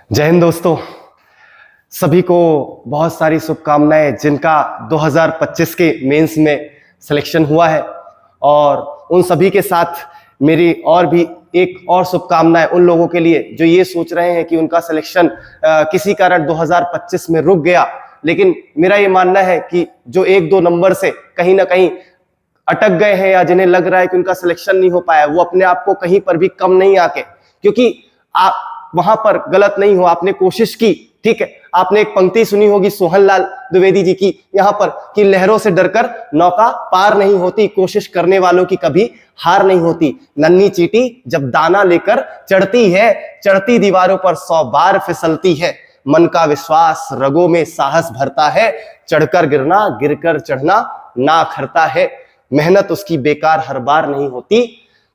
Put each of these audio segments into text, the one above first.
जय हिंद दोस्तों। सभी को बहुत सारी शुभकामनाएं जिनका 2025 के मेंस में सिलेक्शन हुआ है, और उन सभी के साथ मेरी और भी एक और शुभकामनाएं उन लोगों के लिए जो ये सोच रहे हैं कि उनका सिलेक्शन किसी कारण 2025 में रुक गया। लेकिन मेरा ये मानना है कि जो एक दो नंबर से कहीं ना कहीं अटक गए हैं या जिन्हें लग रहा है कि उनका सिलेक्शन नहीं हो पाया, वो अपने आप को कहीं पर भी कम नहीं आके, क्योंकि आप वहां पर गलत नहीं हो, आपने कोशिश की। ठीक है, आपने एक पंक्ति सुनी होगी सोहनलाल द्विवेदी जी की यहाँ पर कि लहरों से डरकर नौका पार नहीं होती, कोशिश करने वालों की कभी हार नहीं होती। नन्ही चींटी जब दाना लेकर चढ़ती है, चढ़ती दीवारों पर 100 बार फिसलती है। मन का विश्वास रगों में साहस भरता है, चढ़कर गिरना गिरकर चढ़ना ना खरता है। मेहनत उसकी बेकार हर बार नहीं होती,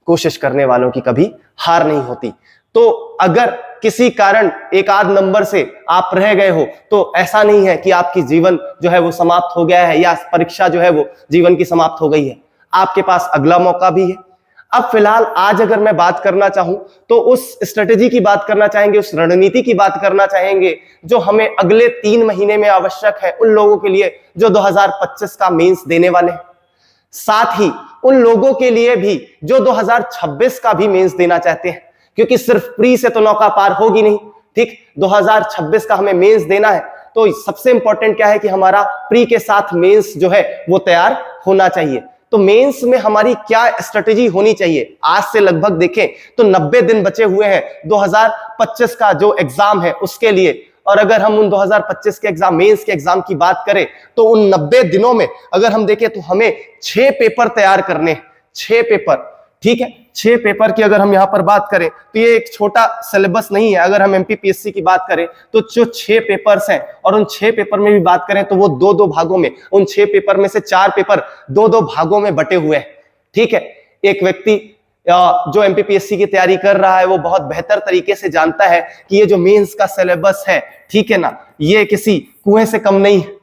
कोशिश करने वालों की कभी हार नहीं होती। तो अगर किसी कारण एक आध नंबर से आप रह गए हो तो ऐसा नहीं है कि आपकी जीवन जो है वो समाप्त हो गया है या परीक्षा जो है वो जीवन की समाप्त हो गई है। आपके पास अगला मौका भी है। अब फिलहाल आज अगर मैं बात करना चाहूं तो उस स्ट्रेटेजी की बात करना चाहेंगे, उस रणनीति की बात करना चाहेंगे जो हमें अगले 3 महीने में आवश्यक है उन लोगों के लिए जो 2025 का मेंस देने वाले हैं, साथ ही उन लोगों के लिए भी जो 2026 का भी मेंस देना चाहते हैं, क्योंकि सिर्फ प्री से तो नौका पार होगी नहीं। ठीक, 2026 का हमें मेंस देना है तो सबसे इंपॉर्टेंट क्या है कि हमारा प्री के साथ मेंस जो है वो तैयार होना चाहिए। तो मेंस में हमारी क्या स्ट्रेटेजी होनी चाहिए? आज से लगभग देखें तो 90 दिन बचे हुए हैं 2025 का जो एग्जाम है उसके लिए। और अगर हम उन 2025 के एग्जाम, मेंस के एग्जाम की बात करें तो उन 90 दिनों में अगर हम देखें तो हमें 6 पेपर तैयार करने हैं। 6 पेपर, ठीक है, 6 पेपर की अगर हम यहां पर बात करें तो ये एक छोटा सिलेबस नहीं है। अगर हम एमपीपीएससी की बात करें तो जो 6 पेपर्स हैं और उन 6 पेपर में भी बात करें तो वो 2-2 भागों में, उन 6 पेपर में से 4 पेपर 2-2 भागों में बटे हुए हैं। ठीक है, एक व्यक्ति जो एमपीपीएससी की तैयारी कर रहा है वो बहुत बेहतर तरीके से जानता है कि ये जो मेंस का सिलेबस है, ठीक है ना, ये किसी कुएं से कम नहीं है।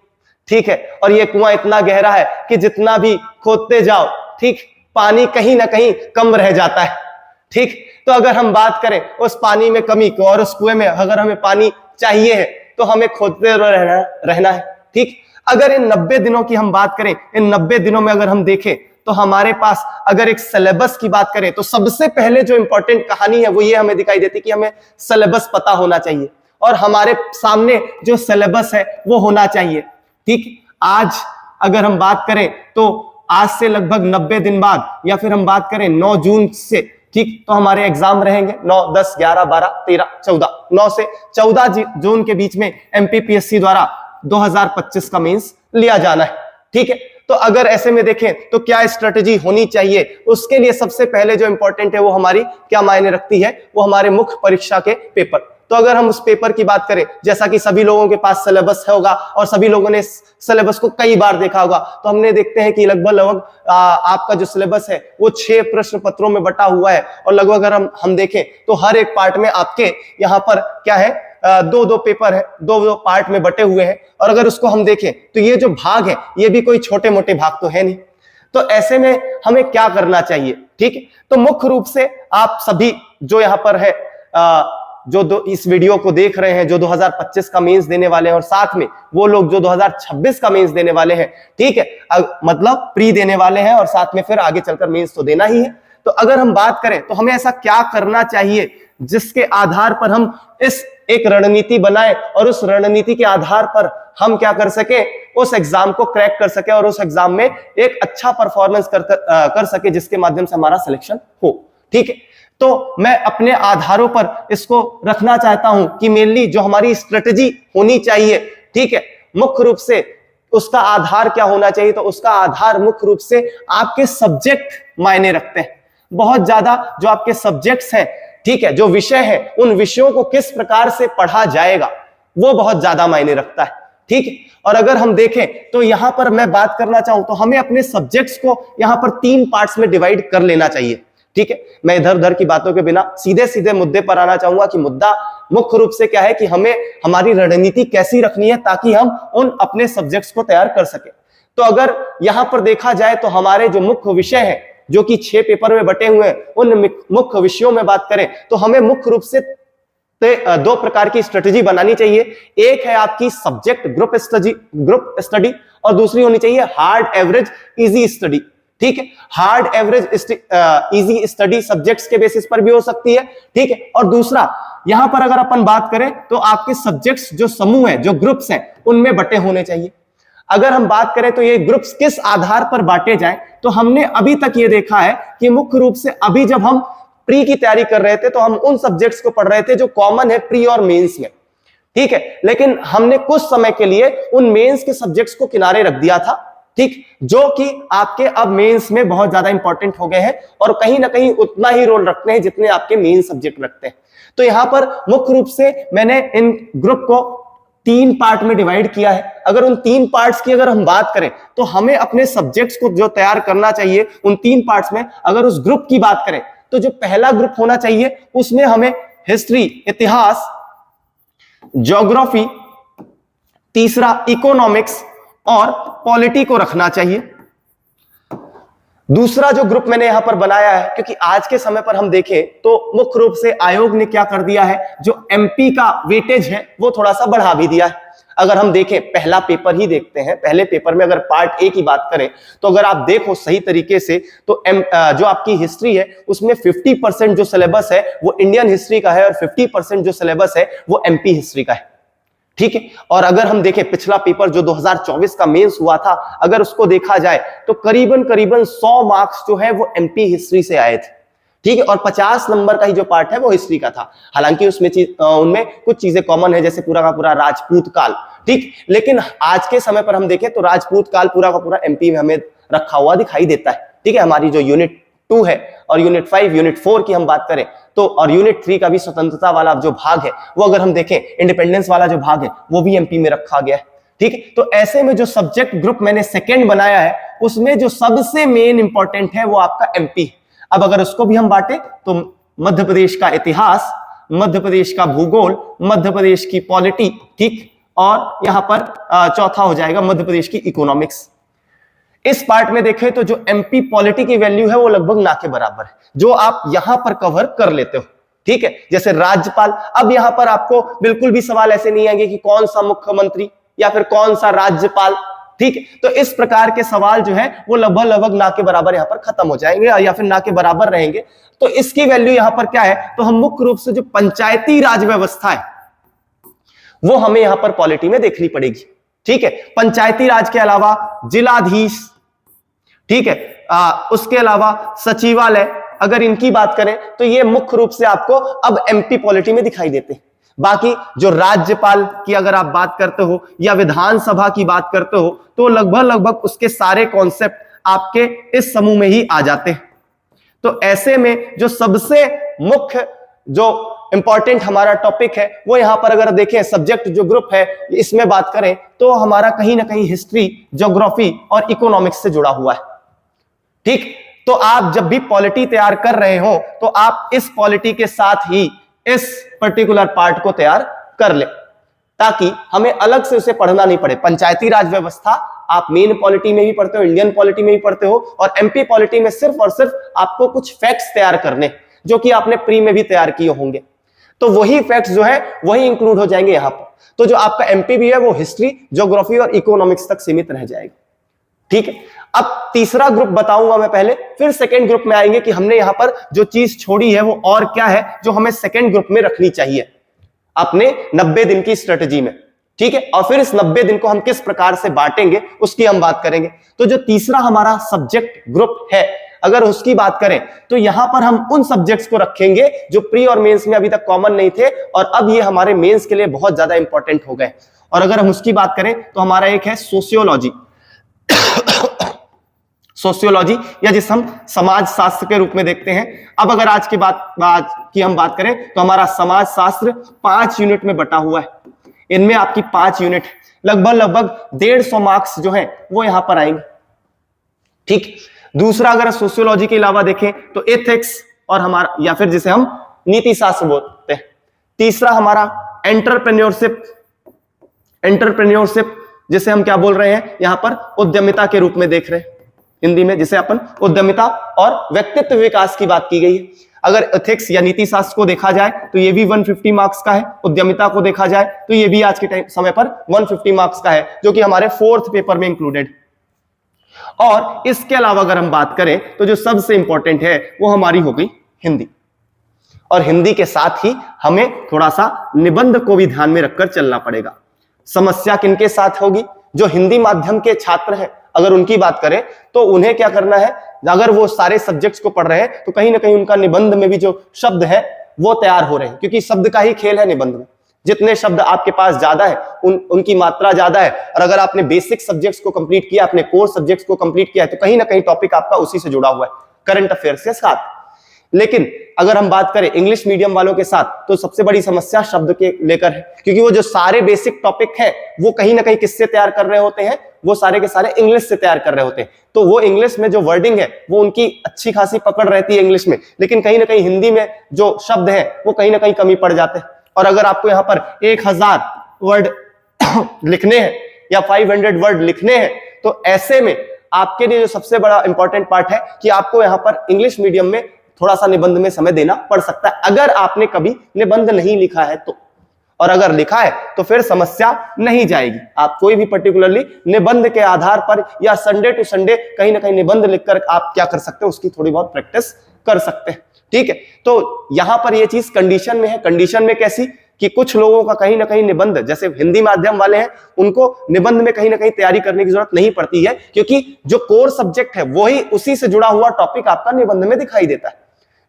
ठीक है, और ये कुआं इतना गहरा है कि जितना भी खोदते जाओ, ठीक, पानी कहीं ना कहीं कम रह जाता है। ठीक, तो अगर हम बात करें उस पानी में कमी को और उस कुएं में अगर हमें पानी चाहिए है तो हमें खोदते रहना है। ठीक, अगर इन 90 दिनों की हम बात करें, इन 90 दिनों में अगर हम देखें तो हमारे पास अगर एक सिलेबस की बात करें तो सबसे पहले जो इंपॉर्टेंट कहानी है वो ये हमें दिखाई देती कि हमें सिलेबस पता होना चाहिए और हमारे सामने जो सिलेबस है वो होना चाहिए। ठीक, आज अगर हम बात करें तो आज से लगभग 90 दिन बाद या फिर हम बात करें 9 जून से, ठीक, तो हमारे एग्जाम रहेंगे 9, 10, 11, 12, 13, 14, 9 से 14 जून के बीच में एमपीपीएससी द्वारा 2025 का मेंस लिया जाना है। ठीक है, तो अगर ऐसे में देखें तो क्या स्ट्रेटेजी होनी चाहिए, उसके लिए सबसे पहले जो इंपॉर्टेंट है वो हमारी क्या मायने रखती है, वो हमारे मुख्य परीक्षा के पेपर। तो अगर हम उस पेपर की बात करें, जैसा कि सभी लोगों के पास सिलेबस होगा और सभी लोगों ने सिलेबस को कई बार देखा होगा, तो हमने देखते हैं कि लगभग आपका जो सिलेबस है वो 6 प्रश्न पत्रों में बटा हुआ है और लगभग अगर हम देखें तो हर एक पार्ट में आपके यहाँ पर क्या है, 2-2 पेपर है, 2-2 पार्ट में बटे हुए हैं। और अगर उसको हम देखें तो ये जो भाग है ये भी कोई छोटे मोटे भाग तो है नहीं। तो ऐसे में हमें क्या करना चाहिए? ठीक है, तो मुख्य रूप से आप सभी जो यहाँ पर है जो इस वीडियो को देख रहे हैं, जो 2025 का मेंस देने वाले हैं और साथ में वो लोग जो 2026 का मेंस देने वाले हैं, ठीक है, मतलब प्री देने वाले हैं और साथ में फिर आगे चलकर मेंस तो देना ही है। तो अगर हम बात करें तो हमें ऐसा क्या करना चाहिए जिसके आधार पर हम इस एक रणनीति बनाएं और उस रणनीति के आधार पर हम क्या कर सके, उस एग्जाम को क्रैक कर सके और उस एग्जाम में एक अच्छा परफॉर्मेंस कर सके जिसके माध्यम से हमारा सिलेक्शन हो। ठीक है, तो मैं अपने आधारों पर इसको रखना चाहता हूं कि मेनली जो हमारी स्ट्रेटेजी होनी चाहिए, ठीक है, मुख्य रूप से उसका आधार क्या होना चाहिए, तो उसका आधार मुख्य रूप से आपके सब्जेक्ट मायने रखते हैं बहुत ज्यादा। जो आपके सब्जेक्ट्स हैं, ठीक है, जो विषय है, उन विषयों को किस प्रकार से पढ़ा जाएगा वो बहुत ज्यादा मायने रखता है। ठीक है, और अगर हम देखें तो यहां पर मैं बात करना चाहूं तो हमें अपने सब्जेक्ट्स को यहां पर 3 पार्ट्स में डिवाइड कर लेना चाहिए। ठीक है, मैं इधर उधर की बातों के बिना सीधे सीधे मुद्दे पर आना चाहूंगा कि मुद्दा मुख्य रूप से क्या है कि हमें हमारी रणनीति कैसी रखनी है ताकि हम उन अपने सब्जेक्ट्स को तैयार कर सके। तो अगर यहां पर देखा जाए तो हमारे जो मुख्य विषय है जो कि 6 पेपर में बटे हुए हैं, उन मुख्य विषयों में बात करें तो हमें मुख्य रूप से दो प्रकार की स्ट्रेटेजी बनानी चाहिए। एक है आपकी सब्जेक्ट ग्रुप स्टडी और दूसरी होनी चाहिए हार्ड एवरेज इजी स्टडी। ठीक है, hard average easy study subjects के बेसिस पर भी हो सकती है। ठीक है, और दूसरा यहां पर अगर अपन बात करें तो आपके सब्जेक्ट्स जो समूह है, जो ग्रुप्स हैं, उनमें बटे होने चाहिए। अगर हम बात करें तो ये ग्रुप्स किस आधार पर बांटे जाएं, तो हमने अभी तक ये देखा है कि मुख्य रूप से अभी जब हम प्री की तैयारी कर रहे थे तो हम उन सब्जेक्ट्स को पढ़ रहे थे जो कॉमन है प्री और मेंस में। ठीक है, लेकिन हमने कुछ समय के लिए उन मेंस के सब्जेक्ट्स को किनारे रख दिया था। ठीक, जो कि आपके अब मेंस में बहुत ज्यादा इंपॉर्टेंट हो गए हैं और कहीं ना कहीं उतना ही रोल रखते हैं जितने आपके मेन सब्जेक्ट रखते हैं। तो यहां पर मुख्य रूप से मैंने इन ग्रुप को 3 पार्ट में डिवाइड किया है। अगर उन 3 पार्ट्स की अगर हम बात करें तो हमें अपने सब्जेक्ट्स को जो तैयार करना चाहिए उन 3 पार्ट्स में, अगर उस ग्रुप की बात करें तो जो पहला ग्रुप होना चाहिए उसमें हमें हिस्ट्री, इतिहास, ज्योग्राफी, तीसरा इकोनॉमिक्स और पॉलिटी को रखना चाहिए। दूसरा जो ग्रुप मैंने यहां पर बनाया है, क्योंकि आज के समय पर हम देखें तो मुख्य रूप से आयोग ने क्या कर दिया है, जो एमपी का वेटेज है वो थोड़ा सा बढ़ा भी दिया है। अगर हम देखें, पहला पेपर ही देखते हैं, पहले पेपर में अगर पार्ट ए की बात करें तो अगर आप देखो सही तरीके से तो जो आपकी हिस्ट्री है उसमें 50% जो सिलेबस है वो इंडियन हिस्ट्री का है और 50% जो सिलेबस है वो एमपी हिस्ट्री का है। ठीक है, और अगर हम देखें पिछला पेपर जो 2024 का मेंस हुआ था, अगर उसको देखा जाए तो करीबन 100 मार्क्स जो है वो एमपी हिस्ट्री से आए थे। ठीक है, और 50 नंबर का ही जो पार्ट है वो हिस्ट्री का था। हालांकि उनमें कुछ चीजें कॉमन है, जैसे पूरा का पूरा राजपूत काल। ठीक, लेकिन आज के समय पर हम देखें तो राजपूत काल पूरा का पूरा एमपी में हमें रखा हुआ दिखाई देता है। ठीक है, हमारी जो यूनिट 2 है और यूनिट 5, यूनिट 4 की हम बात करें तो, और यूनिट 3 का भी स्वतंत्रता वाला जो भाग है वो अगर हम देखें, इंडिपेंडेंस वाला जो भाग है वो भी एमपी में रखा गया है। ठीक है, तो ऐसे में जो सब्जेक्ट ग्रुप मैंने सेकंड बनाया है उसमें जो सबसे मेन इंपॉर्टेंट है वो आपका एमपी है। अब अगर उसको भी हम बांटे तो मध्य प्रदेश का इतिहास, मध्य प्रदेश का भूगोल, मध्य प्रदेश की पॉलिटी, ठीक, और यहां पर चौथा हो जाएगा मध्य प्रदेश की इकोनॉमिक्स। इस पार्ट में देखें तो जो एमपी पॉलिटी की वैल्यू है वो लगभग ना के बराबर है, जो आप यहां पर कवर कर लेते हो। ठीक है, जैसे राज्यपाल, अब यहां पर आपको बिल्कुल भी सवाल ऐसे नहीं आएंगे कि कौन सा मुख्यमंत्री या फिर कौन सा राज्यपाल। ठीक है, तो इस प्रकार के सवाल जो है वो लगभग ना के बराबर यहां पर खत्म हो जाएंगे या फिर ना के बराबर रहेंगे। तो इसकी वैल्यू यहां पर क्या है, तो हम मुख्य रूप से जो पंचायती राज व्यवस्था है वो हमें यहां पर पॉलिटी में देखनी पड़ेगी। ठीक है, पंचायती राज के अलावा जिलाधीश, ठीक है, उसके अलावा सचिवालय, अगर इनकी बात करें तो ये मुख्य रूप से आपको अब एमपी पॉलिटी में दिखाई देते हैं। बाकी जो राज्यपाल की अगर आप बात करते हो या विधानसभा की बात करते हो तो लगभग उसके सारे कॉन्सेप्ट आपके इस समूह में ही आ जाते हैं। तो ऐसे में जो सबसे मुख्य जो इंपॉर्टेंट हमारा टॉपिक है वो यहां पर अगर देखें, सब्जेक्ट जो ग्रुप है इसमें बात करें तो हमारा कहीं ना कहीं हिस्ट्री, ज्योग्राफी और इकोनॉमिक्स से जुड़ा हुआ है। ठीक, तो आप जब भी पॉलिटी तैयार कर रहे हो तो आप इस पॉलिटी के साथ ही इस पर्टिकुलर पार्ट को तैयार कर ले, ताकि हमें अलग से उसे पढ़ना नहीं पड़े। पंचायती राज व्यवस्था आप मेन पॉलिटी में भी पढ़ते हो, इंडियन पॉलिटी में भी पढ़ते हो, और एमपी पॉलिटी में सिर्फ और सिर्फ आपको कुछ फैक्ट्स तैयार करने जो कि आपने प्री में भी तैयार किए होंगे, तो वही फैक्ट्स जो है वही इंक्लूड हो जाएंगे यहां पर। तो जो आपका एमपी भी है वो हिस्ट्री, ज्योग्राफी और इकोनॉमिक्स तक सीमित रह जाएगा। ठीक है, अब तीसरा ग्रुप बताऊंगा मैं पहले, फिर सेकंड ग्रुप में आएंगे कि हमने यहां पर जो चीज छोड़ी है वो और क्या है जो हमें सेकंड ग्रुप में रखनी चाहिए अपने 90 दिन की स्ट्रेटजी में। ठीक है, और फिर इस 90 दिन को हम किस प्रकार से बांटेंगे उसकी हम बात करेंगे। तो जो तीसरा हमारा सब्जेक्ट ग्रुप है, अगर उसकी बात करें तो यहां पर हम उन सब्जेक्ट्स को रखेंगे जो प्री और मेंस में अभी तक कॉमन नहीं थे और अब ये हमारे मेंस के लिए बहुत ज्यादा इंपॉर्टेंट हो गए। और अगर हम उसकी बात करें तो हमारा एक है सोशियोलॉजी सोशियोलॉजी, या जिसे हम समाज शास्त्र के रूप में देखते हैं। अब अगर आज की हम बात करें तो हमारा समाज शास्त्र 5 यूनिट में बटा हुआ है। इनमें आपकी 5 यूनिट लगभग 150 मार्क्स जो है वो यहां पर आएंगे। ठीक, दूसरा अगर सोशियोलॉजी के अलावा देखें तो एथिक्स और हमारा, या फिर जिसे हम नीति शास्त्र बोलते हैं। तीसरा हमारा एंटरप्रेन्योरशिप, जिसे हम क्या बोल रहे हैं यहां पर, उद्यमिता के रूप में देख रहे हैं हिंदी में, जिसे अपन उद्यमिता और व्यक्तित्व विकास की बात की गई है। अगर एथिक्स या नीति शास्त्र को देखा जाए तो ये भी 150 मार्क्स का है। उद्यमिता को देखा जाए तो ये भी आज के समय पर 150 मार्क्स का है, जो कि हमारे 4th पेपर में इंक्लूडेड। और इसके अलावा अगर हम बात करें तो जो सबसे इंपॉर्टेंट है वो हमारी हो गई हिंदी, और हिंदी के साथ ही हमें थोड़ा सा निबंध को भी ध्यान में रखकर चलना पड़ेगा। समस्या किनके साथ होगी? जो हिंदी माध्यम के छात्र हैं, अगर उनकी बात करें तो उन्हें क्या करना है, अगर वो सारे सब्जेक्ट्स को पढ़ रहे हैं तो कहीं ना कहीं उनका निबंध में भी जो शब्द है वो तैयार हो रहे हैं, क्योंकि शब्द का ही खेल है निबंध में। जितने शब्द आपके पास ज्यादा है उनकी मात्रा ज्यादा है, और अगर आपने बेसिक सब्जेक्ट्स को कंप्लीट किया, अपने कोर सब्जेक्ट्स को कंप्लीट किया है, तो कहीं ना कहीं टॉपिक आपका उसी से जुड़ा हुआ है, करंट अफेयर्स के साथ। लेकिन अगर हम बात करें इंग्लिश मीडियम वालों के साथ, तो सबसे बड़ी समस्या शब्द के लेकर है, क्योंकि वो जो सारे बेसिक टॉपिक है वो कहीं ना कहीं किससे तैयार कर रहे होते हैं, वो सारे के सारे इंग्लिश से तैयार कर रहे होते हैं। तो वो इंग्लिश में जो वर्डिंग है वो उनकी अच्छी खासी पकड़ रहती है इंग्लिश में, लेकिन कहीं ना कहीं हिंदी में जो शब्द है वो कहीं ना कहीं कमी पड़ जाते हैं। और अगर आपको यहाँ पर 1000 वर्ड लिखने हैं या 500 वर्ड लिखने हैं, तो ऐसे में आपके लिए जो सबसे बड़ा इंपॉर्टेंट पार्ट है कि आपको यहाँ पर इंग्लिश मीडियम में थोड़ा सा निबंध में समय देना पड़ सकता है, अगर आपने कभी निबंध नहीं लिखा है तो। और अगर लिखा है तो फिर समस्या नहीं जाएगी। आप कोई भी पर्टिकुलरली निबंध के आधार पर या संडे टू संडे कहीं ना कहीं निबंध लिखकर आप क्या कर सकते हैं, उसकी थोड़ी बहुत प्रैक्टिस कर सकते हैं। ठीक है, तो यहां पर ये चीज कंडीशन में है। कंडीशन में कैसी कि कुछ लोगों का कहीं ना कहीं निबंध, जैसे हिंदी माध्यम वाले हैं, उनको निबंध में कहीं ना कहीं तैयारी करने की जरूरत नहीं पड़ती है, क्योंकि जो कोर सब्जेक्ट है वही उसी से जुड़ा हुआ टॉपिक आपका निबंध में दिखाई देता है।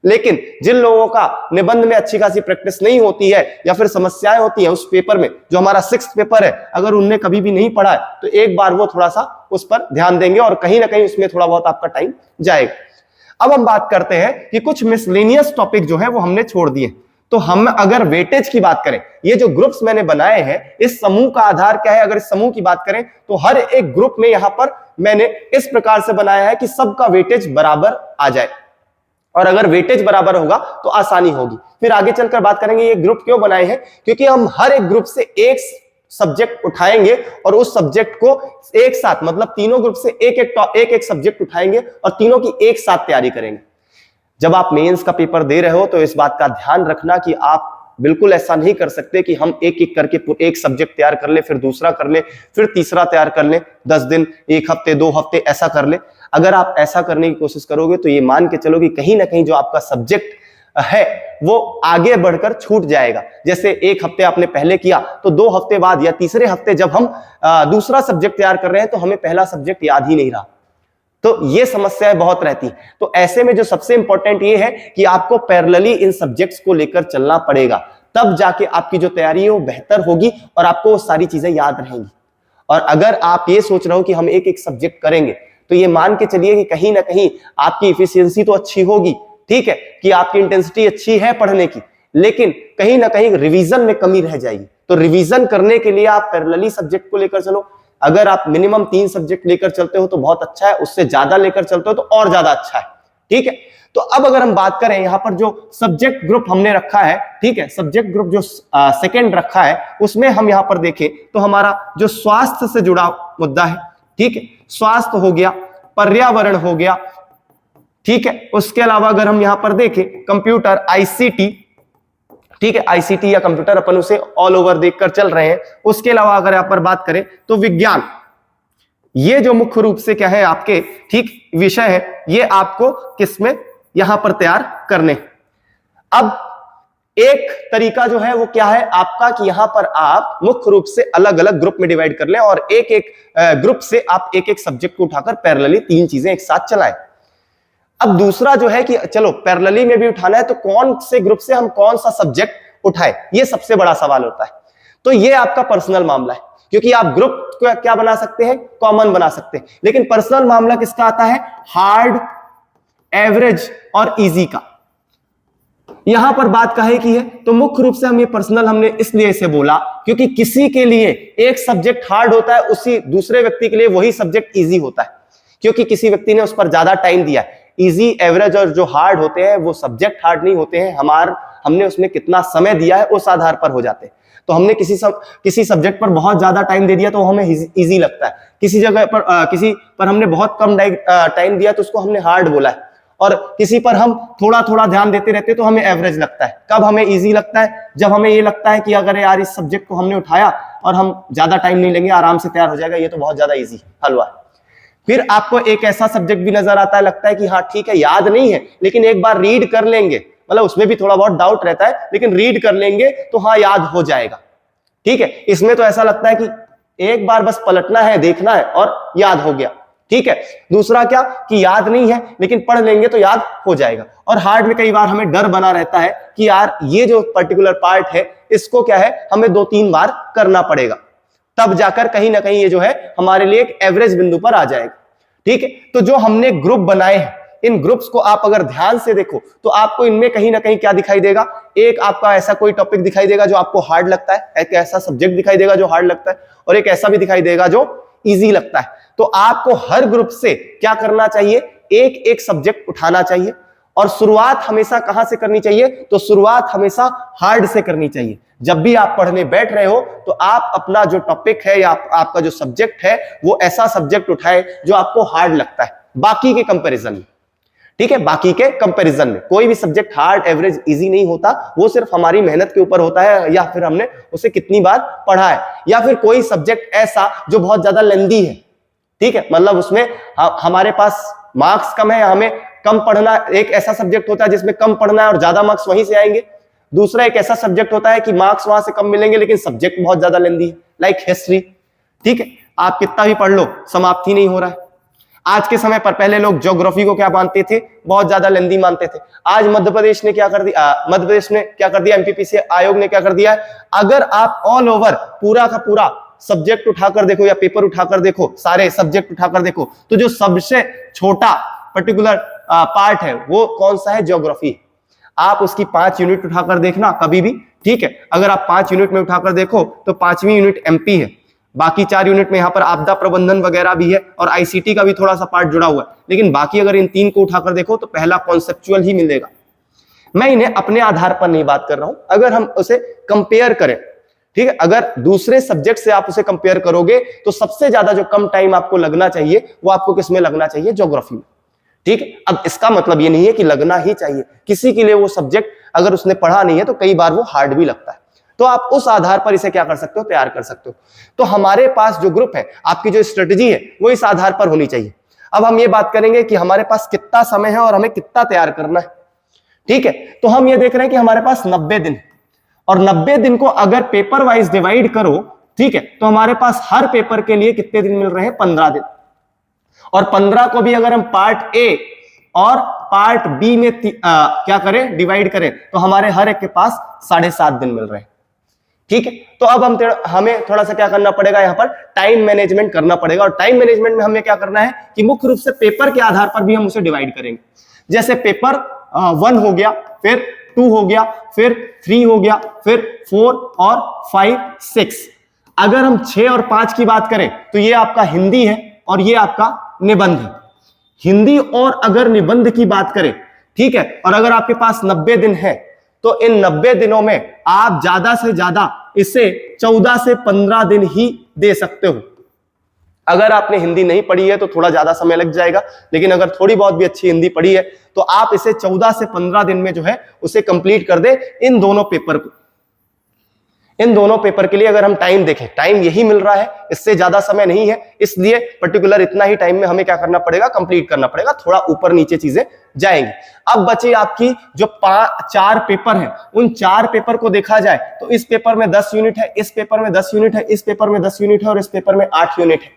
लेकिन जिन लोगों का निबंध में अच्छी खासी प्रैक्टिस नहीं होती है या फिर समस्याएं होती हैं उस पेपर में, जो हमारा 6th पेपर है, अगर उनने कभी भी नहीं पढ़ा है तो एक बार वो थोड़ा सा उस पर ध्यान देंगे और कहीं ना कहीं उसमें थोड़ा बहुत आपका टाइम जाएगा। अब हम बात करते हैं कि कुछ मिसलेनियस टॉपिक जो है वो हमने छोड़ दिए। तो हम अगर वेटेज की बात करें, ये जो ग्रुप्स मैंने बनाए हैं, इस समूह का आधार क्या है? अगर इस समूह की बात करें तो हर एक ग्रुप में यहां पर मैंने इस प्रकार से बनाया है कि सबका वेटेज बराबर आ जाए, और अगर वेटेज बराबर होगा तो आसानी होगी। फिर आगे चलकर बात करेंगे ये ग्रुप क्यों बनाए हैं, क्योंकि हम हर एक ग्रुप से एक सब्जेक्ट उठाएंगे और उस सब्जेक्ट को एक साथ, मतलब तीनों ग्रुप से एक एक सब्जेक्ट उठाएंगे और तीनों की एक साथ तैयारी करेंगे। जब आप मेंस का पेपर दे रहे हो तो इस बात का ध्यान रखना कि आप बिल्कुल ऐसा नहीं कर सकते कि हम एक एक करके एक सब्जेक्ट तैयार कर ले, फिर दूसरा कर ले, फिर तीसरा तैयार कर ले, 10 दिन, 1 हफ्ते, 2 हफ्ते ऐसा कर ले। अगर आप ऐसा करने की कोशिश करोगे तो ये मान के चलो कि कहीं ना कहीं जो आपका सब्जेक्ट है वो आगे बढ़कर छूट जाएगा। जैसे 1 हफ्ते आपने पहले किया तो 2 हफ्ते बाद या तीसरे हफ्ते जब हम दूसरा सब्जेक्ट तैयार कर रहे हैं तो हमें पहला सब्जेक्ट याद ही नहीं रहा। तो ये समस्याएं बहुत रहती हैं। तो ऐसे में जो सबसे इंपॉर्टेंट ये है कि आपको पैरेलली इन सब्जेक्ट्स को लेकर चलना पड़ेगा, तब जाके आपकी जो तैयारी है वो बेहतर होगी और आपको वो सारी चीजें याद रहेंगी। और अगर आप ये सोच रहे हो कि हम एक एक सब्जेक्ट करेंगे तो ये मान के चलिए कि कहीं ना कहीं आपकी इफिशियंसी तो अच्छी होगी, ठीक है, कि आपकी इंटेंसिटी अच्छी है पढ़ने की, लेकिन कहीं ना कहीं रिवीजन में कमी रह जाएगी। तो रिवीजन करने के लिए आप पैरेलली सब्जेक्ट को लेकर चलो। अगर आप मिनिमम 3 सब्जेक्ट लेकर चलते हो तो बहुत अच्छा है, उससे ज्यादा लेकर चलते हो तो और ज्यादा अच्छा है। ठीक है, तो अब अगर हम बात करें यहाँ पर जो सब्जेक्ट ग्रुप हमने रखा है, ठीक है, सब्जेक्ट ग्रुप जो सेकेंड रखा है, उसमें हम यहाँ पर देखें तो हमारा जो स्वास्थ्य से जुड़ा मुद्दा है, ठीक है, स्वास्थ्य हो गया, पर्यावरण हो गया, ठीक है, उसके अलावा अगर हम यहां पर देखें कंप्यूटर, आईसीटी, ठीक है, आईसीटी या कंप्यूटर अपन उसे ऑल ओवर देखकर चल रहे हैं। उसके अलावा अगर यहां पर बात करें तो विज्ञान, ये जो मुख्य रूप से क्या है आपके, ठीक, विषय है, ये आपको किसमें यहां पर तैयार करने। अब एक तरीका जो है वो क्या है आपका कि यहां पर आप मुख्य रूप से अलग अलग ग्रुप में डिवाइड कर लें और एक एक ग्रुप से आप एक एक सब्जेक्ट को उठाकर पैरेलली 3 चीजें एक साथ चलाएं। अब दूसरा जो है कि चलो पैरेलली में भी उठाना है तो कौन से ग्रुप से हम कौन सा सब्जेक्ट उठाएं, ये सबसे बड़ा सवाल होता है। तो ये आपका पर्सनल मामला है, क्योंकि आप ग्रुप को क्या बना सकते हैं, कॉमन बना सकते हैं, लेकिन पर्सनल मामला किसका आता है, हार्ड, एवरेज और इजी का। यहां पर बात काहे की है, तो मुख्य रूप से हम ये पर्सनल हमने इसलिए इसे बोला क्योंकि किसी के लिए एक सब्जेक्ट हार्ड होता है, उसी दूसरे व्यक्ति के लिए वही सब्जेक्ट इजी होता है, क्योंकि किसी व्यक्ति ने उस पर ज्यादा टाइम दिया है। इजी, एवरेज और जो हार्ड होते हैं वो सब्जेक्ट हार्ड नहीं होते हैं, हमने उसमें कितना समय दिया है उस आधार पर हो जाते हैं। तो हमने किसी सब्जेक्ट पर बहुत ज्यादा टाइम दे दिया तो हमें इजी लगता है, किसी जगह पर किसी पर हमने बहुत कम टाइम दिया तो उसको हमने हार्ड बोला है। और किसी पर हम थोड़ा थोड़ा ध्यान देते रहते तो हमें एवरेज लगता है। कब हमें इजी लगता है? जब हमें ये लगता है कि अगर यार इस सब्जेक्ट को हमने उठाया और हम ज्यादा टाइम नहीं लेंगे, आराम से तैयार हो जाएगा, ये तो बहुत ज्यादा इजी हलवा है। फिर आपको एक ऐसा सब्जेक्ट भी नजर आता है, लगता है कि हाँ ठीक है याद नहीं है लेकिन एक बार रीड कर लेंगे, मतलब उसमें भी थोड़ा बहुत डाउट रहता है लेकिन रीड कर लेंगे तो हाँ याद हो जाएगा। ठीक है, इसमें तो ऐसा लगता है कि एक बार बस पलटना है, देखना है और याद हो गया। ठीक है, दूसरा क्या कि याद नहीं है लेकिन पढ़ लेंगे तो याद हो जाएगा। और हार्ड में कई बार हमें डर बना रहता है कि यार ये जो पर्टिकुलर पार्ट है इसको क्या है हमें 2-3 बार करना पड़ेगा, तब जाकर कहीं ना कहीं ये जो है हमारे लिए एक एवरेज बिंदु पर आ जाएगा। ठीक है, तो जो हमने ग्रुप बनाए हैं, इन ग्रुप्स को आप अगर ध्यान से देखो तो आपको इनमें कहीं ना कहीं क्या दिखाई देगा, एक आपका ऐसा कोई टॉपिक दिखाई देगा जो आपको हार्ड लगता है, एक ऐसा सब्जेक्ट दिखाई देगा जो हार्ड लगता है, और एक ऐसा भी दिखाई देगा जो इजी लगता है। तो आपको हर ग्रुप से क्या करना चाहिए, एक एक सब्जेक्ट उठाना चाहिए। और शुरुआत हमेशा कहां से करनी चाहिए, तो शुरुआत हमेशा हार्ड से करनी चाहिए। जब भी आप पढ़ने बैठ रहे हो तो आप अपना जो टॉपिक है या आपका जो सब्जेक्ट है वो ऐसा सब्जेक्ट उठाए जो आपको हार्ड लगता है बाकी के कंपैरिजन में। ठीक है, बाकी के कंपैरिजन में कोई भी सब्जेक्ट हार्ड, एवरेज, इजी नहीं होता, वो सिर्फ हमारी मेहनत के ऊपर होता है या फिर हमने उसे कितनी बार पढ़ा है। या फिर कोई सब्जेक्ट ऐसा जो बहुत ज्यादा लेंदी है, ठीक है, मतलब उसमें हमारे पास मार्क्स कम है, हमें कम पढ़ना। एक ऐसा सब्जेक्ट होता है जिसमें कम पढ़ना है और ज्यादा मार्क्स वहीं से आएंगे। दूसरा एक ऐसा सब्जेक्ट होता है कि मार्क्स वहां से कम मिलेंगे लेकिन सब्जेक्ट बहुत ज्यादा लेंदी है, लाइक हिस्ट्री। ठीक है, आप कितना भी पढ़ लो समाप्त ही नहीं हो रहा है। आज के समय पर पहले लोग ज्योग्राफी को क्या मानते थे, बहुत ज्यादा लेंदी मानते थे। आज मध्य प्रदेश ने क्या कर दिया, एमपीपीसी आयोग ने क्या कर दिया है, अगर आप ऑल ओवर पूरा का पूरा सब्जेक्ट उठाकर देखो या पेपर उठाकर देखो, सारे सब्जेक्ट उठाकर देखो, तो जो सबसे छोटा पर्टिकुलर पार्ट है वो कौन सा है, ज्योग्राफी। आप उसकी 5 यूनिट उठाकर देखना कभी भी। ठीक है, अगर आप 5 यूनिट में उठाकर देखो तो 5वीं यूनिट एमपी है, बाकी 4 यूनिट में यहाँ पर आपदा प्रबंधन वगैरह भी है और आईसीटी का भी थोड़ा सा पार्ट जुड़ा हुआ है। लेकिन बाकी अगर इन 3 को उठाकर देखो तो पहला कॉन्सेप्चुअल ही मिलेगा। मैं इन्हें अपने आधार पर नहीं बात कर रहा हूं, अगर हम उसे कंपेयर करें, ठीक है, अगर दूसरे सब्जेक्ट से आप उसे कंपेयर करोगे तो सबसे ज्यादा जो कम टाइम आपको लगना चाहिए वो आपको किसमें लगना चाहिए, ज्योग्राफी में। ठीक है, अब इसका मतलब ये नहीं है कि लगना ही चाहिए, किसी के लिए वो सब्जेक्ट अगर उसने पढ़ा नहीं है तो कई बार वो हार्ड भी लगता है, तो आप उस आधार पर इसे क्या कर सकते हो, तैयार कर सकते हो। तो हमारे पास जो ग्रुप है, आपकी जो स्ट्रेटजी है वो इस आधार पर होनी चाहिए। अब हम ये बात करेंगे कि हमारे पास कितना समय है और हमें कितना तैयार करना है। ठीक है, तो हम ये देख रहे हैं कि हमारे पास 90 दिन, और 90 दिन को अगर पेपर वाइज डिवाइड करो, ठीक है, तो हमारे पास हर पेपर के लिए कितने दिन मिल रहे हैं, 15 दिन। और 15 को भी अगर हम पार्ट ए और पार्ट बी में क्या करें, डिवाइड करें, तो हमारे हर एक के पास 7.5 दिन मिल रहे हैं। ठीक है, तो अब हमें थोड़ा सा क्या करना पड़ेगा, यहां पर टाइम मैनेजमेंट करना पड़ेगा। और टाइम मैनेजमेंट में हमें क्या करना है कि मुख्य रूप से पेपर के आधार पर भी हम उसे डिवाइड करेंगे। जैसे पेपर 1 हो गया, फिर 2 हो गया, फिर 3 हो गया, फिर 4 और 5, 6। अगर हम 6 और 5 की बात करें तो ये आपका हिंदी है और ये आपका निबंध है। हिंदी और अगर निबंध की बात करें, ठीक है, और अगर आपके पास 90 दिन है तो इन 90 दिनों में आप ज्यादा से ज्यादा इसे 14 से 15 दिन ही दे सकते हो। अगर आपने हिंदी नहीं पढ़ी है तो थोड़ा ज्यादा समय लग जाएगा, लेकिन अगर थोड़ी बहुत भी अच्छी हिंदी पढ़ी है तो आप इसे 14 से 15 दिन में जो है उसे कंप्लीट कर दे। इन दोनों पेपर को, इन दोनों पेपर के लिए अगर हम टाइम देखें, टाइम यही मिल रहा है, इससे ज्यादा समय नहीं है, इसलिए पर्टिकुलर इतना ही टाइम में हमें क्या करना पड़ेगा, कंप्लीट करना पड़ेगा। थोड़ा ऊपर नीचे चीजें जाएंगी। अब बचे आपकी जो 4 पेपर हैं, उन 4 पेपर को देखा जाए तो इस पेपर में 10 यूनिट है, इस पेपर में 10 यूनिट है, इस पेपर में 10 यूनिट है और इस पेपर में 8 यूनिट है।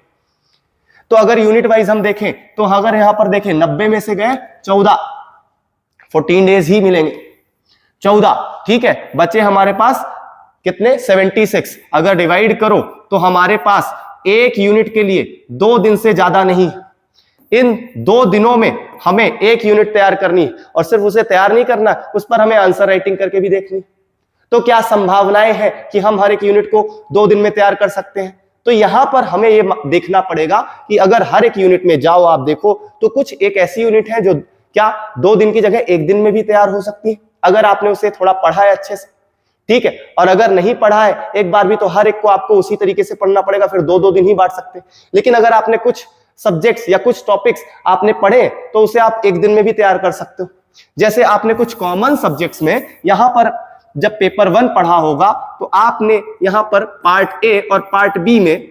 तो अगर यूनिट वाइज हम देखें तो अगर यहां पर देखें 90 में से गए 14, 14 डेज ही मिलेंगे, 14। ठीक है, बचे हमारे पास कितने, 76। अगर डिवाइड करो तो हमारे पास एक यूनिट के लिए 2 दिन से ज्यादा नहीं। इन 2 दिनों में हमें एक यूनिट तैयार करनी है, और सिर्फ उसे तैयार नहीं करना, उस पर हमें आंसर राइटिंग करके भी देखनी। तो क्या संभावनाएं हैं कि हम हर एक यूनिट को 2 दिन में तैयार कर सकते हैं? तो यहां पर हमें यह देखना पड़ेगा कि अगर हर एक यूनिट में जाओ आप देखो तो कुछ एक ऐसी यूनिट है जो क्या 2 दिन की जगह 1 दिन में भी तैयार हो सकती है, अगर आपने उसे थोड़ा पढ़ा है अच्छे से। ठीक है, और अगर नहीं पढ़ा है एक बार भी तो हर एक को आपको उसी तरीके से पढ़ना पड़ेगा, फिर 2-2 दिन ही बांट सकते हैं। लेकिन अगर आपने कुछ सब्जेक्ट्स या कुछ टॉपिक्स आपने पढ़े तो उसे आप एक दिन में भी तैयार कर सकते हो। जैसे आपने कुछ कॉमन सब्जेक्ट्स में यहां पर जब पेपर 1 पढ़ा होगा तो आपने यहां पर पार्ट ए और पार्ट बी में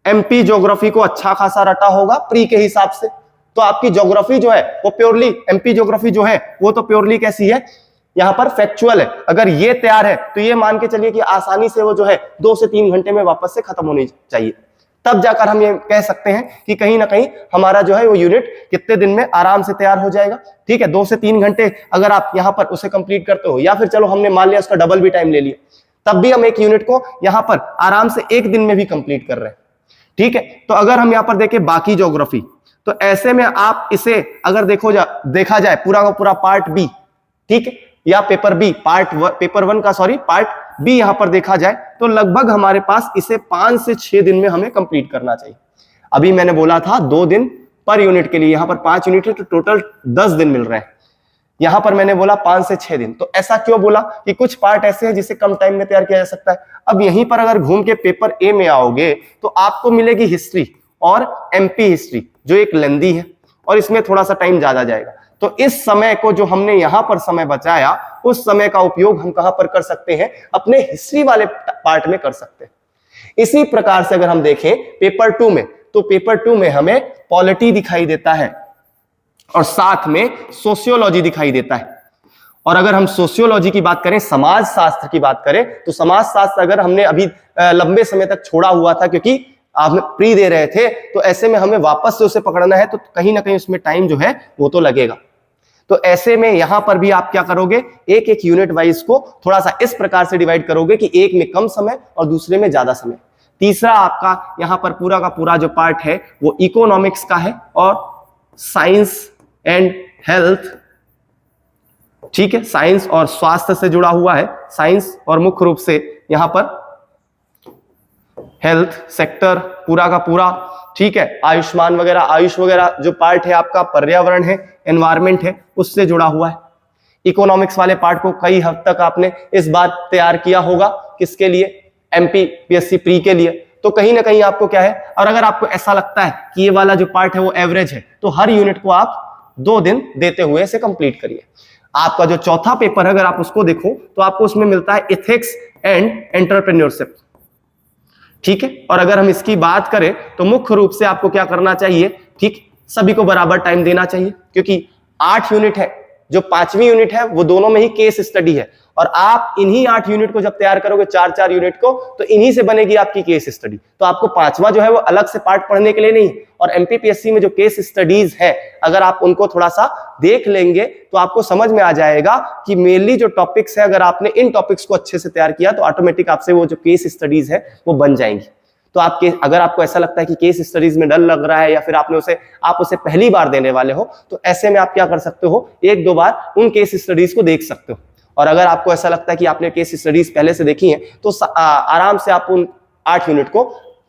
एमपी ज्योग्राफी को अच्छा खासा रटा होगा प्री के हिसाब से। तो आपकी ज्योग्राफी जो है वो प्योरली, एमपी ज्योग्राफी जो है वो तो प्योरली कैसी है, यहां पर फैक्चुअल है। अगर ये तैयार है तो ये मान के चलिए कि आसानी से वो जो है 2 से 3 घंटे में वापस से खत्म होनी चाहिए। तब जाकर हम ये कह सकते हैं कि कहीं ना कहीं हमारा जो है वो यूनिट कितने दिन में आराम से तैयार हो जाएगा। ठीक है, 2 से 3 घंटे अगर आप यहां पर उसे कंप्लीट करते हो, या फिर चलो हमने मान लिया उसका डबल भी टाइम ले लिया, तब भी हम एक यूनिट को यहां पर आराम से एक दिन में भी कंप्लीट कर रहे हैं। ठीक है, तो अगर हम यहां पर देखें बाकी ज्योग्राफी, तो ऐसे में आप इसे अगर देखा जाए पूरा का पूरा पार्ट बी, ठीक है, या पेपर बी पेपर 1 का पार्ट बी यहां पर देखा जाए तो लगभग हमारे पास इसे 5 से 6 दिन में हमें कंप्लीट करना चाहिए। अभी मैंने बोला था 2 दिन पर यूनिट के लिए, यहां पर 5 यूनिट है तो टोटल 10 दिन मिल रहे हैं। यहां पर मैंने बोला 5 से 6 दिन, तो ऐसा क्यों बोला कि कुछ पार्ट ऐसे हैं जिसे कम टाइम में तैयार किया जा सकता है। अब यहीं पर अगर घूम के पेपर ए में आओगे तो आपको मिलेगी हिस्ट्री और एमपी हिस्ट्री, जो एक लेंदी है और इसमें थोड़ा सा टाइम ज्यादा जाएगा। तो इस समय को जो हमने यहां पर समय बचाया, उस समय का उपयोग हम कहां पर कर सकते हैं, अपने हिस्ट्री वाले पार्ट में कर सकते हैं। इसी प्रकार से अगर हम देखें पेपर 2 में, तो पेपर 2 में हमें पॉलिटी दिखाई देता है और साथ में सोशियोलॉजी दिखाई देता है। और अगर हम सोशियोलॉजी की बात करें, समाज शास्त्र की बात करें, तो समाज शास्त्र अगर हमने अभी लंबे समय तक छोड़ा हुआ था क्योंकि आप प्री दे रहे थे, तो ऐसे में हमें वापस से उसे पकड़ना है, तो कहीं ना कहीं उसमें टाइम जो है वो तो लगेगा। तो ऐसे में यहां पर भी आप क्या करोगे, एक एक यूनिट वाइज को थोड़ा सा इस प्रकार से डिवाइड करोगे कि एक में कम समय और दूसरे में ज्यादा समय। तीसरा आपका यहां पर पूरा का पूरा जो पार्ट है वो इकोनॉमिक्स का है और साइंस एंड हेल्थ, ठीक है, साइंस और स्वास्थ्य से जुड़ा हुआ है। साइंस और मुख्य रूप से यहां पर हेल्थ सेक्टर पूरा का पूरा, ठीक है, आयुष्मान वगैरह, आयुष वगैरह जो पार्ट है आपका, पर्यावरण है, एनवायरमेंट है, उससे जुड़ा हुआ है। इकोनॉमिक्स वाले पार्ट को कई हद तक आपने इस बार तैयार किया होगा, किसके लिए, एमपीपीएससी प्री के लिए। तो कहीं ना कहीं आपको क्या है, और अगर आपको ऐसा लगता है कि ये वाला जो पार्ट है वो एवरेज है, तो हर यूनिट को आप 2 दिन देते हुए इसे कंप्लीट करिए। आपका जो चौथा पेपर है अगर आप उसको देखो तो आपको उसमें मिलता है एथिक्स एंड एंटरप्रेन्योरशिप, ठीक है। और अगर हम इसकी बात करें तो मुख्य रूप से आपको क्या करना चाहिए, ठीक, सभी को बराबर टाइम देना चाहिए, क्योंकि 8 यूनिट है, जो 5वीं यूनिट है वो दोनों में ही केस स्टडी है, और आप इन्हीं 8 यूनिट को जब तैयार करोगे, 4-4 यूनिट को, तो इन्हीं से बनेगी आपकी केस स्टडी। तो आपको 5वां जो है वो अलग से पार्ट पढ़ने के लिए नहीं, और एमपीपीएससी में जो केस स्टडीज है अगर आप उनको थोड़ा सा देख लेंगे तो आपको समझ में आ जाएगा कि मेनली जो टॉपिक्स है, अगर आपने इन टॉपिक्स को अच्छे से तैयार किया तो ऑटोमेटिक आपसे वो जो केस स्टडीज है वो बन जाएंगी। तो आपके अगर आपको ऐसा लगता है कि केस स्टडीज में डर लग रहा है या फिर आप उसे पहली बार देने वाले हो, तो ऐसे में आप क्या कर सकते हो, 1-2 बार उन केस स्टडीज को देख सकते हो। और अगर आपको ऐसा लगता है कि आपने केस स्टडीज पहले से देखी हैं तो आराम से आप उन 8 यूनिट को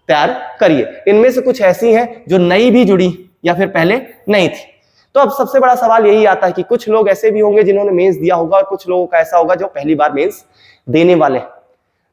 तैयार करिए। इनमें से कुछ ऐसी हैं जो नई भी जुड़ी या फिर पहले नहीं थी। तो अब सबसे बड़ा सवाल यही आता है कि कुछ लोग ऐसे भी होंगे जिन्होंने मेंस दिया होगा और कुछ लोगों का ऐसा होगा जो पहली बार मेंस देने वाले हैं।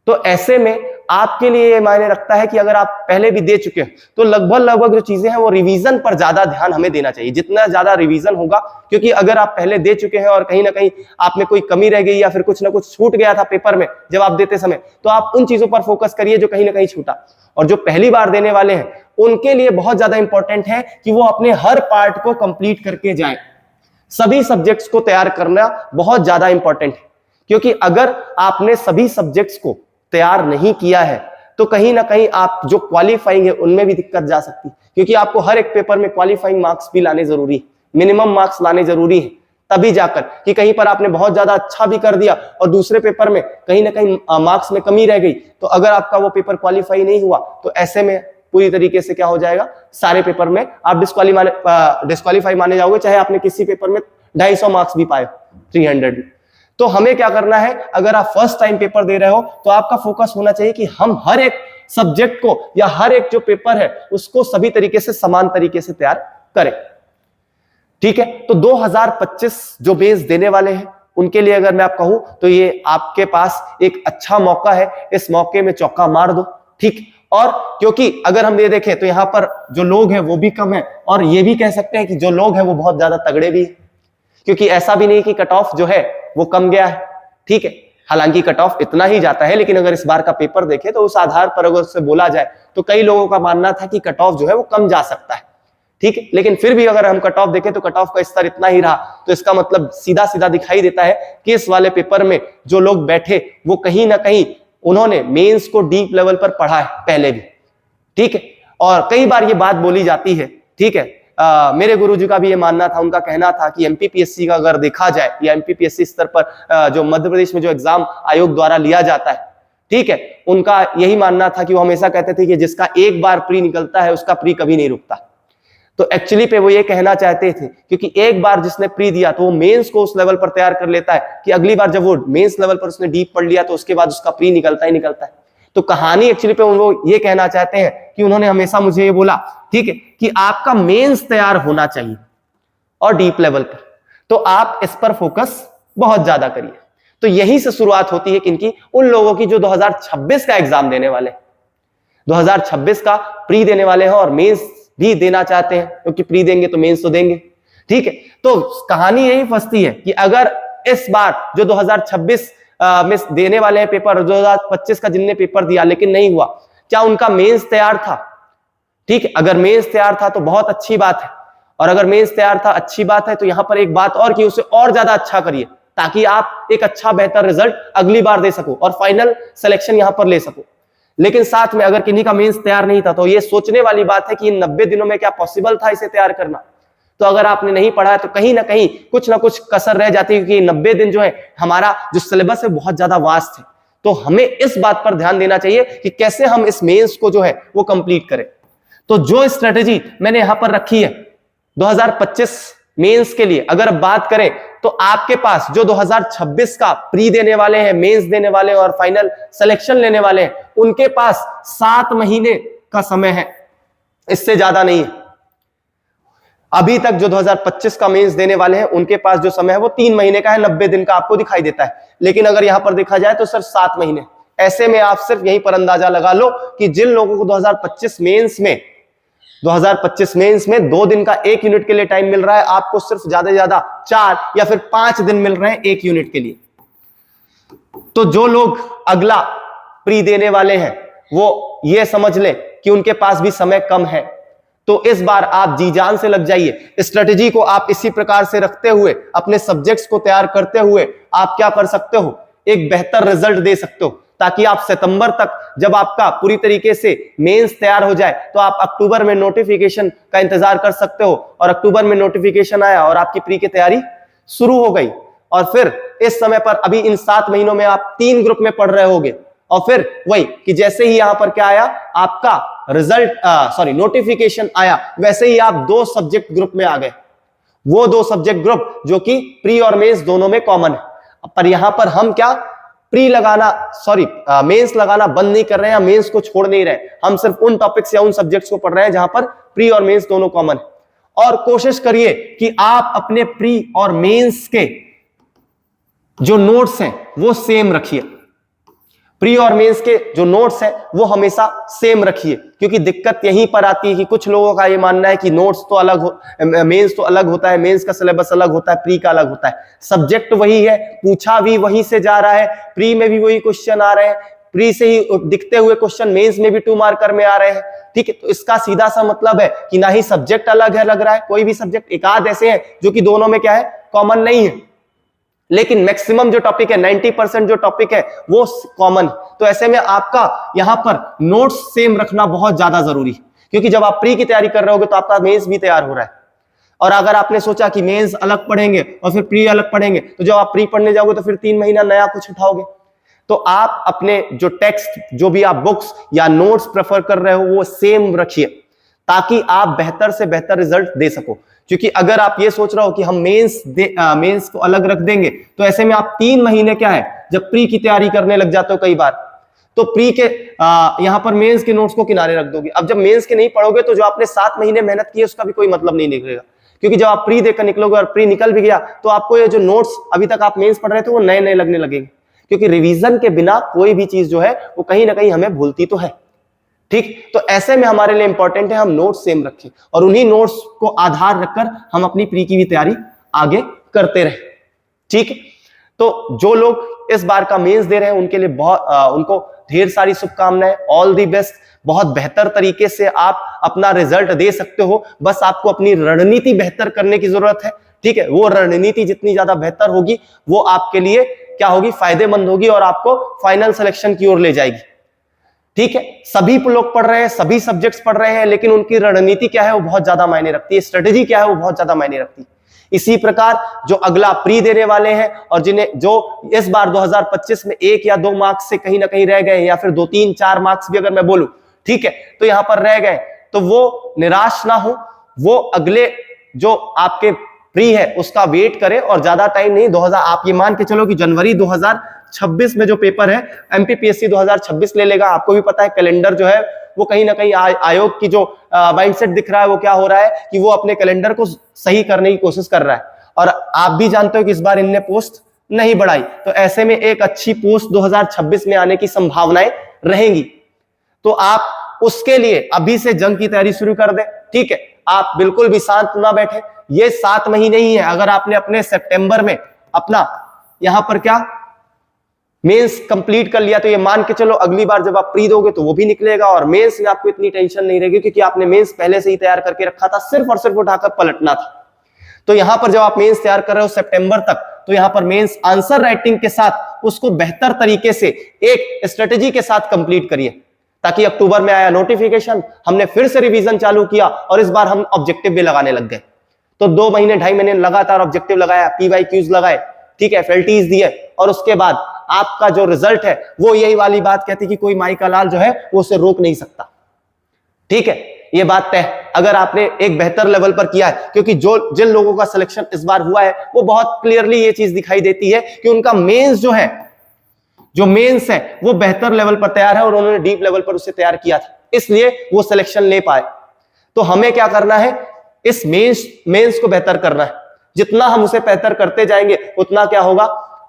तो ऐसे में आपके लिए ये मायने रखता है कि अगर आप पहले भी दे चुके हैं तो लगभग जो चीजें हैं वो रिवीजन पर ज्यादा ध्यान हमें देना चाहिए, जितना ज्यादा रिवीजन होगा। क्योंकि अगर आप पहले दे चुके हैं और कहीं ना कहीं आप में कोई कमी रह गई या फिर कुछ ना कुछ छूट गया था पेपर में जब आप देते समय, तो आप उन चीजों पर फोकस करिए जो कहीं ना कहीं छूटा। और जो पहली बार देने वाले हैं उनके लिए बहुत ज्यादा इंपॉर्टेंट है कि वो अपने हर पार्ट को कंप्लीट करके जाएं। सभी सब्जेक्ट्स को तैयार करना बहुत ज्यादा इंपॉर्टेंट है, क्योंकि अगर आपने सभी सब्जेक्ट्स को तैयार नहीं किया है तो कहीं ना कहीं आप जो क्वालिफाइंग है उनमें भी दिक्कत जा सकती है, क्योंकि आपको हर एक पेपर में क्वालिफाइंग मार्क्स भी लाने जरूरी है, मिनिमम मार्क्स लाने जरूरी है, तभी जाकर कि कहीं पर आपने बहुत ज्यादा अच्छा भी कर दिया और दूसरे पेपर में कहीं ना कहीं मार्क्स में कमी रह गई, तो अगर आपका वो पेपर क्वालिफाई नहीं हुआ तो ऐसे में पूरी तरीके से क्या हो जाएगा, सारे पेपर में आप डिस्क्वालीफाई माने जाओगे, चाहे आपने किसी पेपर में 250 मार्क्स भी पाए 300। तो हमें क्या करना है, अगर आप फर्स्ट टाइम पेपर दे रहे हो तो आपका फोकस होना चाहिए कि हम हर एक सब्जेक्ट को या हर एक जो पेपर है उसको सभी तरीके से समान तरीके से तैयार करें, ठीक है। तो 2025 जो बेस देने वाले हैं उनके लिए अगर मैं आप कहूं तो ये आपके पास एक अच्छा मौका है, इस मौके में चौका मार दो, ठीक। और क्योंकि अगर हम ये देखें तो यहाँ पर जो लोग हैं वो भी कम है, और ये भी कह सकते हैं कि जो लोग हैं वो बहुत ज्यादा तगड़े भी हैं, क्योंकि ऐसा भी नहीं कि कट ऑफ जो है वो कम गया है, ठीक है। हालांकि कट ऑफ इतना ही जाता है, लेकिन अगर इस बार का पेपर देखें तो उस आधार पर अगर उससे बोला जाए तो कई लोगों का मानना था कि कट ऑफ जो है वो कम जा सकता है, ठीक है। लेकिन फिर भी अगर हम कट ऑफ देखें तो कट ऑफ का स्तर इतना ही रहा, तो इसका मतलब सीधा सीधा दिखाई देता है कि इस वाले पेपर में जो लोग बैठे वो कहीं ना कहीं उन्होंने मेंस को डीप लेवल पर पढ़ा है पहले भी, ठीक है। और कई बार ये बात बोली जाती है, ठीक है, मेरे गुरुजी का भी ये मानना था, उनका कहना था कि एमपीपीएससी का अगर देखा जाए या एमपीपीएससी स्तर पर जो मध्य प्रदेश में जो एग्जाम आयोग द्वारा लिया जाता है, ठीक है, उनका यही मानना था कि वो हमेशा कहते थे कि जिसका एक बार प्री निकलता है उसका प्री कभी नहीं रुकता। तो एक्चुअली पे वो ये कहना चाहते थे क्योंकि एक बार जिसने प्री दिया तो वो मेंस को उस लेवल पर तैयार कर लेता है कि अगली बार जब वो मेंस लेवल पर उसने डीप पढ़ लिया तो उसके बाद उसका प्री निकलता ही निकलता है। तो कहानी एक्चुअली पे वो ये कहना चाहते हैं कि उन्होंने हमेशा मुझे ये बोला, ठीक है, कि आपका मेंस तैयार होना चाहिए और डीप लेवल पर, तो आप इस पर फोकस बहुत ज्यादा करिए। तो यही से शुरुआत होती है किनकी, उन लोगों की जो 2026 का एग्जाम देने वाले, 2026 का प्री देने वाले हैं और मेंस भी देना चाहते हैं, क्योंकि प्री देंगे तो मेंस तो देंगे, ठीक है। तो कहानी यही फंसती है कि अगर इस बार जो 2026 में देने वाले हैं पेपर, 2025 का जिनने पेपर दिया लेकिन नहीं हुआ, क्या उनका मेंस तैयार था, ठीक है। अगर मेंस तैयार था तो बहुत अच्छी बात है, और अगर मेंस तैयार था अच्छी बात है, तो यहां पर एक बात और कि उसे और ज्यादा अच्छा करिए ताकि आप एक अच्छा बेहतर रिजल्ट अगली बार दे सको और फाइनल सिलेक्शन यहां पर ले सको। लेकिन साथ में अगर किन्हीं का मेंस तैयार नहीं था तो ये सोचने वाली बात है कि इन 90 दिनों में क्या पॉसिबल था इसे तैयार करना। तो अगर आपने नहीं पढ़ा है तो कहीं ना कहीं कुछ ना कुछ कसर रह जाती है, क्योंकि 90 दिन जो है हमारा जो सिलेबस है बहुत ज्यादा वास्ट है। तो हमें इस बात पर ध्यान देना चाहिए कि कैसे हम इस मेंस को जो है वो कंप्लीट करें। तो जो स्ट्रेटेजी मैंने यहां पर रखी है 2025 मेंस के लिए, अगर बात करें तो आपके पास जो 2026 का प्री देने वाले हैं, मेंस देने वाले हैं और फाइनल सिलेक्शन लेने वाले हैं, उनके पास 7 महीने का समय है, इससे ज्यादा नहीं है। अभी तक जो 2025 का मेंस देने वाले हैं उनके पास जो समय है वो 3 महीने का है, 90 दिन का आपको दिखाई देता है, लेकिन अगर यहां पर देखा जाए तो सिर्फ 7 महीने। ऐसे में आप सिर्फ यहीं पर अंदाजा लगा लो कि जिन लोगों को 2025 मेंस में 2 दिन का 1 यूनिट के लिए टाइम मिल रहा है, आपको सिर्फ ज्यादा से ज्यादा 4 या फिर 5 दिन मिल रहे हैं 1 यूनिट के लिए। तो जो लोग अगला प्री देने वाले हैं वो ये समझ लें कि उनके पास भी समय कम है, तो इस बार आप जी जान से लग जाइए। स्ट्रेटेजी को आप इसी प्रकार से रखते हुए, अपने सब्जेक्ट्स को तैयार करते हुए आप क्या कर सकते हो, एक बेहतर रिजल्ट दे सकते हो, ताकि आप सितंबर तक जब आपका पूरी तरीके से मेंस तैयार हो जाए तो आप अक्टूबर में नोटिफिकेशन का इंतजार कर सकते हो, और अक्टूबर में नोटिफिकेशन आया और आपकी प्री की तैयारी शुरू हो गई। और फिर इस समय पर अभी इन 7 महीनों में आप 3 ग्रुप में पढ़ रहे होगे, और फिर वही कि जैसे ही यहां पर क्या आया आपका रिजल्ट नोटिफिकेशन आया, वैसे ही आप 2 सब्जेक्ट ग्रुप में आ गए, वो 2 सब्जेक्ट ग्रुप जो कि प्री और मेंस दोनों में कॉमन है। पर यहां पर हम क्या मेंस लगाना बंद नहीं कर रहे हैं, मेंस को छोड़ नहीं रहे, हम सिर्फ उन टॉपिक्स या उन सब्जेक्ट्स को पढ़ रहे हैं जहां पर प्री और मेंस दोनों कॉमन है। और कोशिश करिए कि आप अपने प्री और मेंस के जो नोट्स हैं वो सेम रखिए, प्री और मेंस के जो नोट्स हैं वो हमेशा सेम रखिए, क्योंकि दिक्कत यहीं पर आती है कि कुछ लोगों का ये मानना है कि नोट्स तो अलग हो, मेंस तो अलग होता है, मेंस का सिलेबस अलग होता है, प्री का अलग होता है। सब्जेक्ट वही है, पूछा भी वहीं से जा रहा है, प्री में भी वही क्वेश्चन आ रहे हैं, प्री से ही दिखते हुए क्वेश्चन मेंस में भी 2 मार्कर में आ रहे हैं, ठीक है। तो इसका सीधा सा मतलब है कि ना ही सब्जेक्ट अलग है, लग रहा है कोई भी सब्जेक्ट, एक आध ऐसे हैं जो कि दोनों में क्या है, कॉमन नहीं है, लेकिन मैक्सिमम जो टॉपिक है 90% जो टॉपिक है वो कॉमन। तो ऐसे में आपका यहां पर नोट्स सेम रखना बहुत ज्यादा जरूरी है, क्योंकि जब आप प्री की तैयारी कर रहे होगे तो आपका मेंस भी तैयार हो रहा है। और अगर आपने सोचा कि मेंस अलग पढ़ेंगे और फिर प्री अलग पढ़ेंगे, तो जब आप प्री पढ़ने जाओगे तो फिर 3 महीना नया कुछ उठाओगे। तो आप अपने जो टेक्स्ट, जो भी आप बुक्स या नोट्स प्रेफर कर रहे हो वो सेम रखिए, ताकि आप बेहतर से बेहतर रिजल्ट दे सको। क्योंकि अगर आप ये सोच रहे हो कि हम मेंस को अलग रख देंगे, तो ऐसे में आप 3 महीने क्या है, जब प्री की तैयारी करने लग जाते हो कई बार, तो प्री के यहां पर मेंस के नोट्स को किनारे रख दोगे। अब जब मेंस के नहीं पढ़ोगे तो जो आपने 7 महीने मेहनत की है उसका भी कोई मतलब नहीं निकलेगा, क्योंकि जब आप प्री देकर निकलोगे और प्री निकल भी गया तो आपको ये जो नोट्स अभी तक आप मेंस पढ़ रहे थे वो नए नए लगने लगेंगे, क्योंकि रिवीजन के बिना कोई भी चीज जो है वो कहीं ना कहीं हमें भूलती तो है, ठीक। तो ऐसे में हमारे लिए इंपॉर्टेंट है हम नोट्स सेम रखें और उन्हीं नोट्स को आधार रखकर हम अपनी प्री की भी तैयारी आगे करते रहे। ठीक। तो जो लोग इस बार का मेंस दे रहे हैं उनके लिए उनको ढेर सारी शुभकामनाएं, ऑल दी बेस्ट। बहुत बेहतर तरीके से आप अपना रिजल्ट दे सकते हो, बस आपको अपनी रणनीति बेहतर करने की जरूरत है। ठीक है, वो रणनीति जितनी ज्यादा बेहतर होगी वो आपके लिए क्या होगी, फायदेमंद होगी और आपको फाइनल सिलेक्शन की ओर ले जाएगी। ठीक है, सभी लोग पढ़ रहे हैं, सभी सब्जेक्ट्स पढ़ रहे हैं, लेकिन उनकी रणनीति क्या है वो बहुत ज्यादा मायने रखती है, स्ट्रेटेजी क्या है वो बहुत ज्यादा मायने रखती है। इसी प्रकार जो अगला प्री देने वाले हैं और जिन्हें जो इस बार 2025 में 1 या 2 मार्क्स से कहीं ना कहीं रह गए या फिर 2, 3, 4 मार्क्स भी अगर मैं बोलूं, ठीक है, तो यहां पर रह गए तो वो निराश ना हो, वो अगले जो आपके प्री है उसका वेट करें और ज्यादा टाइम नहीं, 2000 आप ये मान के चलो कि जनवरी 2026 में जो पेपर है एमपीपीएससी 2026 ले लेगा। आपको भी पता है कैलेंडर जो है वो कहीं ना कहीं आयोग की जो माइंडसेट दिख रहा है वो क्या हो रहा है कि वो अपने कैलेंडर को सही करने की कोशिश कर रहा है और आप भी जानते हो कि इस बार इनने पोस्ट नहीं बढ़ाई, तो ऐसे में एक अच्छी पोस्ट 2026 में आने की संभावनाएं रहेंगी। तो आप उसके लिए अभी से जंग की तैयारी शुरू कर दें। ठीक है, आप बिल्कुल भी शांत ना बैठे, ये 7 महीने ही है। अगर आपने अपने सितंबर में अपना यहां पर क्या मेंस कंप्लीट कर लिया तो ये मान के चलो अगली बार जब आप प्री दोगे तो वो भी निकलेगा और मेंस में आपको इतनी टेंशन नहीं रहेगी क्योंकि आपने मेंस पहले से ही तैयार करके रखा था, सिर्फ और सिर्फ उठाकर पलटना था। तो यहां पर जब आप मेंस तैयार कर रहे हो सितंबर तक, तो यहां पर मेंस आंसर राइटिंग के साथ उसको बेहतर तरीके से एक स्ट्रेटेजी के साथ कंप्लीट करिए ताकि अक्टूबर में आया नोटिफिकेशन, हमने फिर से रिवीजन चालू किया और इस बार हम ऑब्जेक्टिव भी लगाने लग गए। तो 2 महीने 2.5 महीने लगातार ऑब्जेक्टिव लगाया, पीवाईक्यूज लगाए, ठीक है, एफएलटीज दिए और उसके बाद आपका जो रिजल्ट है वो यही वाली बात कहती कि कोई माई का लाल जो है वो उसे रोक नहीं सकता। ठीक है, ये बात तय अगर आपने एक बेहतर लेवल पर किया है, क्योंकि जिन लोगों का सिलेक्शन इस बार हुआ है वो बहुत क्लियरली ये चीज दिखाई देती है कि उनका मेंस जो है, जो मेंस है वो बेहतर लेवल पर तैयार है और उन्होंने डीप लेवल पर उसे तैयार किया था, इसलिए वो सिलेक्शन ले पाए। तो हमें क्या करना है, इस मेंस को बेहतर करना है। जितना हम उसे बेहतर करते जाएंगे उतना क्या होगा,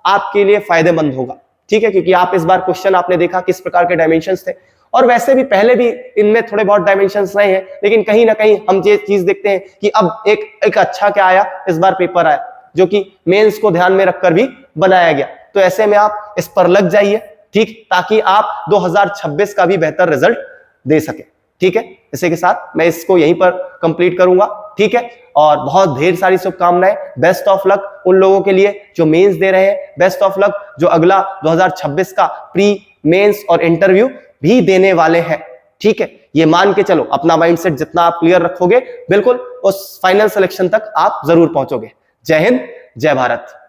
आपके लिए फायदेमंद होगा। ठीक है, क्योंकि आप इस बार क्वेश्चन आपने देखा किस प्रकार के डायमेंशंस थे और वैसे भी पहले भी इनमें थोड़े बहुत डायमेंशंस रहे हैं, लेकिन कहीं ना कहीं हम ये चीज देखते हैं कि अब एक अच्छा क्या आया, इस बार पेपर आया जो कि मेंस को ध्यान में रखकर भी बनाया गया। तो ऐसे में आप इस पर लग जाइए, ठीक, ताकि आप 2026 का भी बेहतर रिजल्ट दे सके। ठीक है, इसी के साथ मैं इसको यहीं पर कंप्लीट करूंगा। ठीक है, और बहुत ढेर सारी शुभकामनाएं, बेस्ट ऑफ लक उन लोगों के लिए जो मेंस दे रहे हैं, बेस्ट ऑफ लक जो अगला 2026 का प्री मेंस और इंटरव्यू भी देने वाले हैं। ठीक है, ये मान के चलो अपना माइंडसेट जितना आप क्लियर रखोगे बिल्कुल उस फाइनल सिलेक्शन तक आप जरूर पहुंचोगे। जय हिंद, जय भारत।